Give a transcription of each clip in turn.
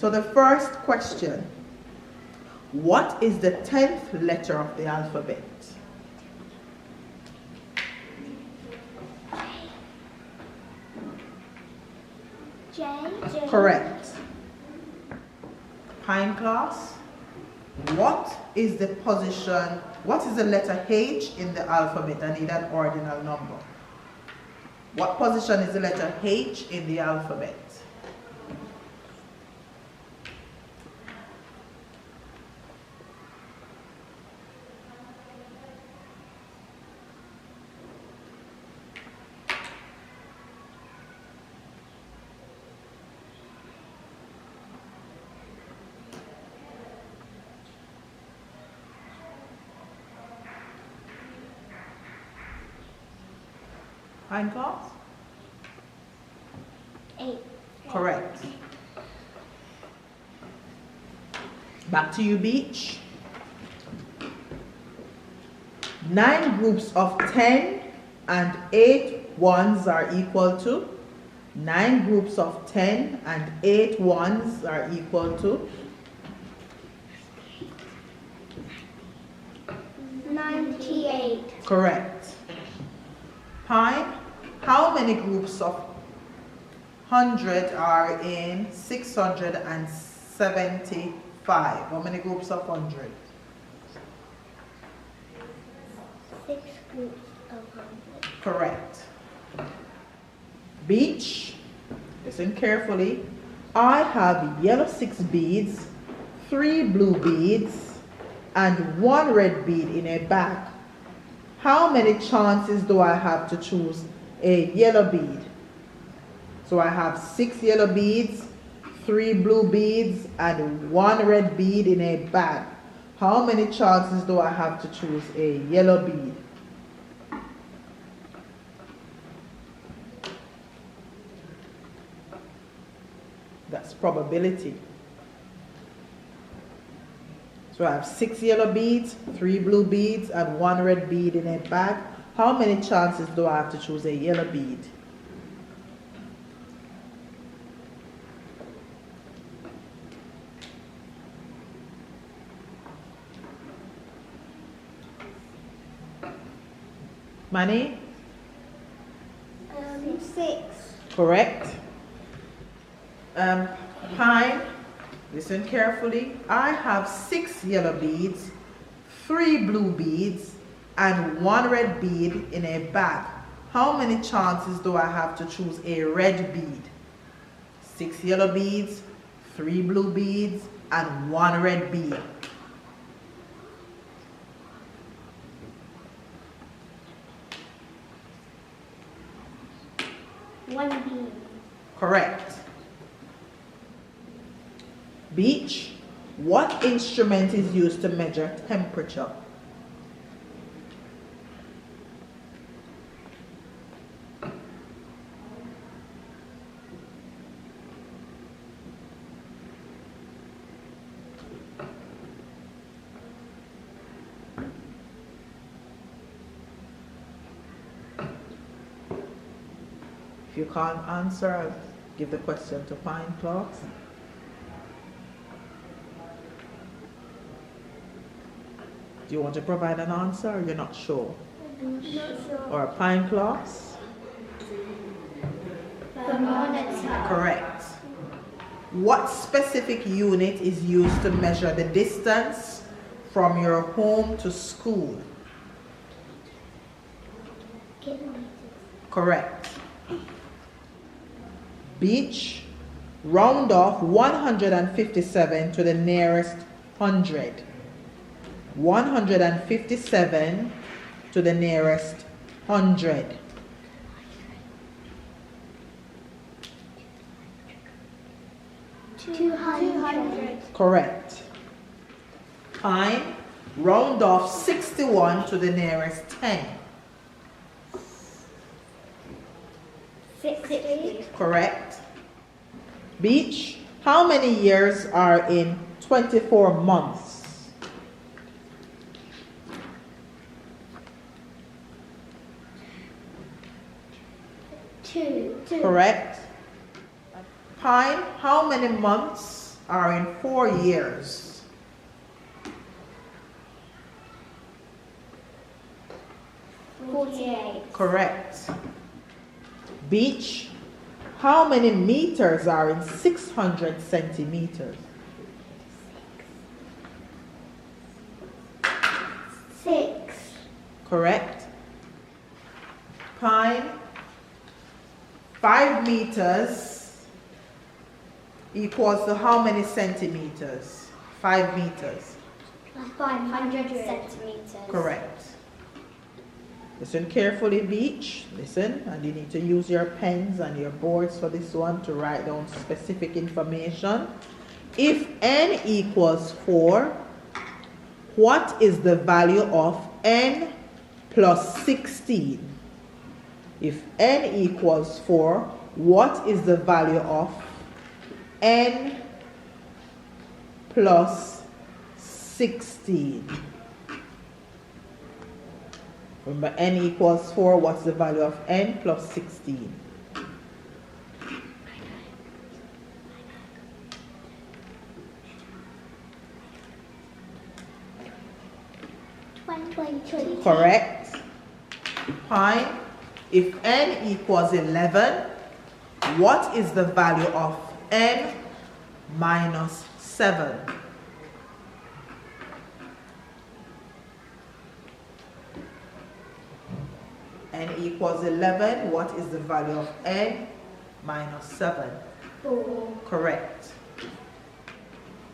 So the first question, what is the 10th letter of the alphabet? J. Correct. Pine class, what is the letter H in the alphabet? I need an ordinal number. What position is the letter H in the alphabet? Pine class? 8. Correct. Back to you, Beach. 9 groups of 10 and 8 ones are equal to? 9 groups of 10 and 8 ones are equal to? 98. Correct. Pine, how many groups of 100 are in 675? How many groups of 100? 6 groups of 100. Correct. Beach, listen carefully. I have yellow 6 beads, 3 blue beads, and 1 red bead in a bag. How many chances do I have to choose a yellow bead? So I have 6 yellow beads, 3 blue beads, and 1 red bead in a bag. How many chances do I have to choose a yellow bead? That's probability. So I have 6 yellow beads, 3 blue beads, and 1 red bead in a bag. How many chances do I have to choose a yellow bead? Money? 6. Correct. Pine, listen carefully. I have 6 yellow beads, 3 blue beads, and 1 red bead in a bag. How many chances do I have to choose a red bead? 6 yellow beads, 3 blue beads, and 1 red bead. One bead. Correct. Beach, what instrument is used to measure temperature? If you can't answer, I'll give the question to Pine class. Do you want to provide an answer or you're not sure? Not sure. Or Pine class? Thermometer. Correct. What specific unit is used to measure the distance from your home to school? Kilometers. Correct. Beach, round off 157 to the nearest 100. 157 to the nearest 100. 200. Correct. Pine, round off 61 to the nearest 10. 60. Correct. Beach, how many years are in 24 months? 2. Correct. Pine, how many months are in 4 years? 48. Correct. Beach, how many meters are in 600 centimeters? 6. Correct. Pine, 5 meters equals to how many centimeters? 5 meters. 500 centimeters. Correct. Listen carefully, Beach. Listen, and you need to use your pens and your boards for this one to write down specific information. If n equals 4, what is the value of n plus 16? If n equals 4, what is the value of n plus 16? Remember, n equals 4, what's the value of n plus 16? Correct. Pine, if n equals 11, what is the value of n minus 7? N equals 11, what is the value of n minus 7? 4. Correct.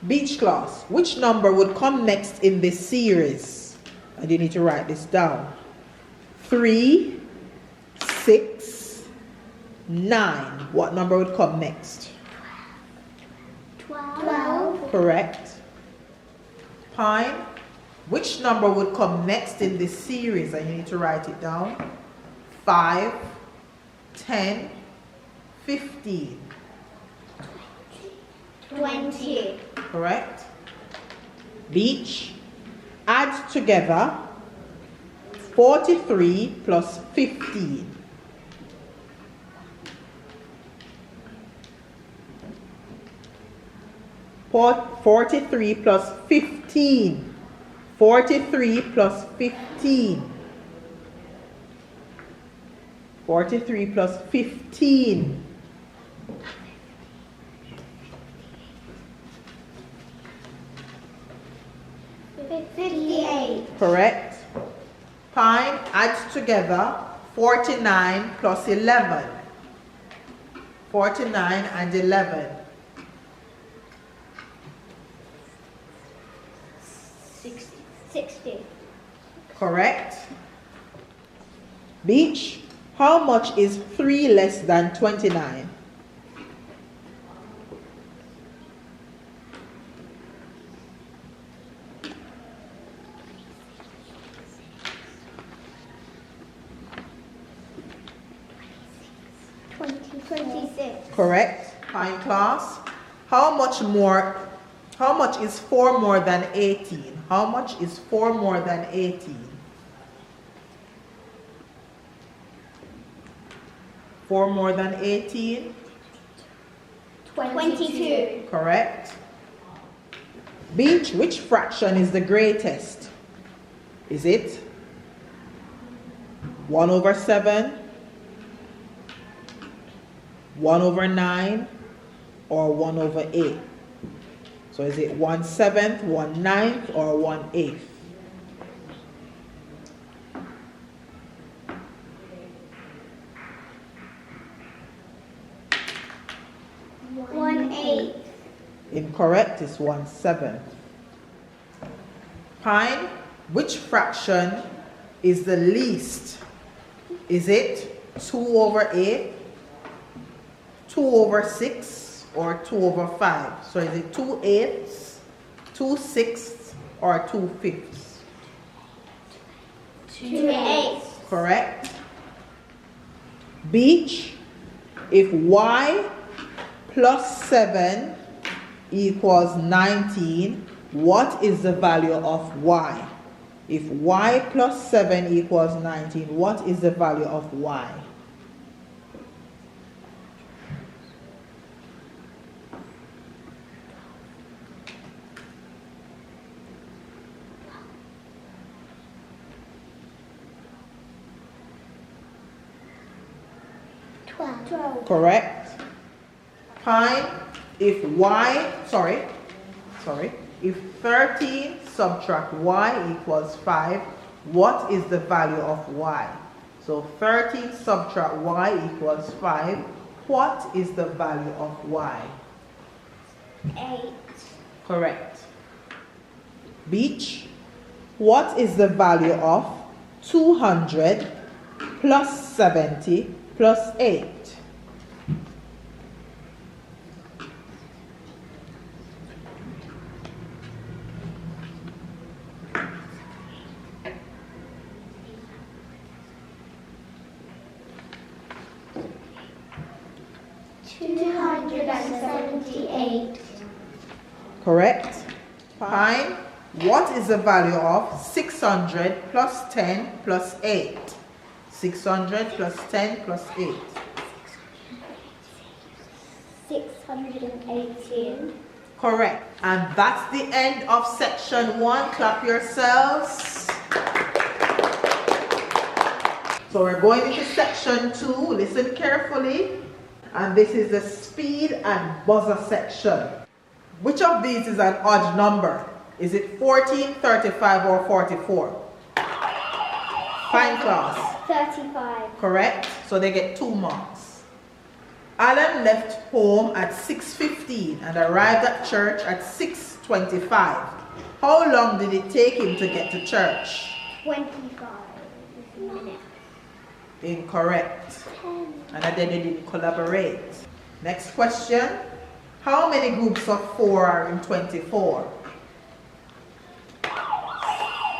Beach class, which number would come next in this series? And you need to write this down. 3, 6, 9. What number would come next? 12. Correct. Pine, which number would come next in this series? And you need to write it down. 5, 10, 15. 20. Correct. Beach, add together 43 plus 15. For 43 plus 15. 43 plus 15. 43 plus 15. Correct. Pine, add together 49 plus 11. 49 and 11. 60. Correct. Beach, how much is 3 less than 29? Correct. Pine class. How much is 4 more than 18? How much is 4 more than 18? 4 more than 18? 22. Correct. Beach, which fraction is the greatest? Is it 1 over 7, 1 over 9, or 1 over 8? So is it 1/7, 1/9, or 1/8? Incorrect, it's 1/7. Pine, which fraction is the least? Is it 2 over 8, 2 over 6, or 2 over 5? So is it 2/8, 2/6, or 2/5? 2/8. Correct. Beach, if y plus 7 equals 19, what is the value of y? If y plus 7 equals 19, what is the value of y? 12. Correct. Find if if 13 subtract y equals 5, what is the value of y? So 13 subtract y equals 5. What is the value of y? 8. Correct. Beach, what is the value of 200 plus 70 plus 8? 278. Correct. Fine. What is the value of 600 plus 10 plus 8? 600 plus 10 plus 8. 618. Correct. And that's the end of section 1. Clap yourselves. So we're going into section 2. Listen carefully. And this is the speed and buzzer section. Which of these is an odd number? Is it 14, 35, or 44? Fine class. 35. Correct. So they get 2 marks. Alan left home at 6:15 and arrived at church at 6:25. How long did it take him to get to church? 25 minutes. Incorrect. And then they didn't collaborate. Next question. How many groups of 4 are in 24?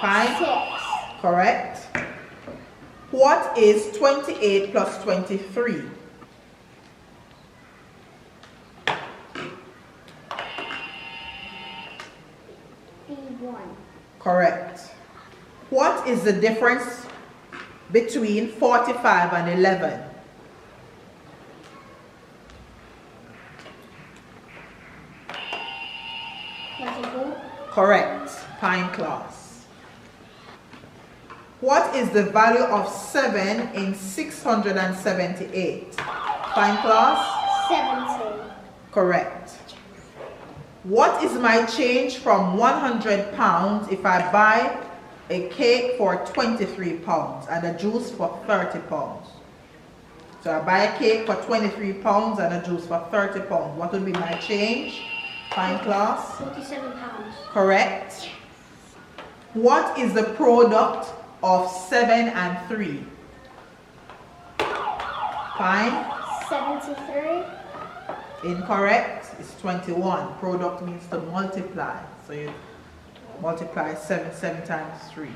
5? 6. Correct. What is 28 plus 23? 1. Correct. What is the difference between 45 and 11? 24. Correct. Fine class. What is the value of 7 in 678? Fine class? 70. Correct. What is my change from 100 pounds if I buy a cake for 23 pounds and a juice for 30 pounds? So I buy a cake for 23 pounds and a juice for 30 pounds. What would be my change? Fine class? 47 pounds. Correct. What is the product of 7 and 3? Fine. 73. Incorrect. It's 21. Product means to multiply. So you multiply 7 times 3.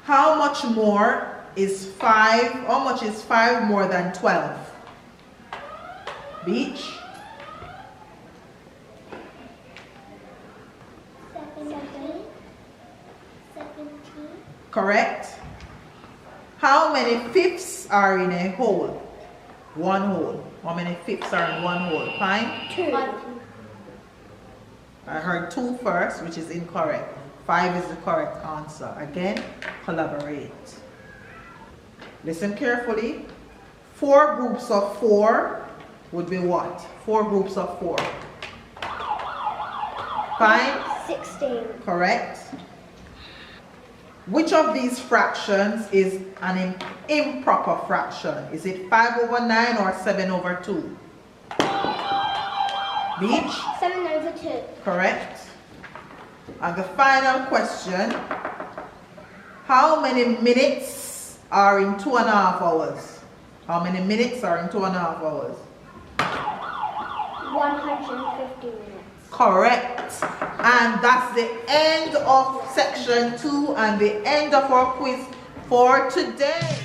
How much more is 5? How much is 5 more than 12? Beach? 17. Correct. How many fifths are in a whole? 1 whole. How many fifths are in 1 whole? Fine? 2. I heard 2 first, which is incorrect. 5 is the correct answer. Again, collaborate. Listen carefully. 4 groups of 4 would be what? 4 groups of 4. Fine? 16. Correct. Which of these fractions is an improper fraction? Is it 5/9 or 7/2? Beach? 7/2. Correct. And the final question. How many minutes are in 2.5 hours? How many minutes are in 2.5 hours? 150 minutes. Correct. And that's the end of section 2 and the end of our quiz for today.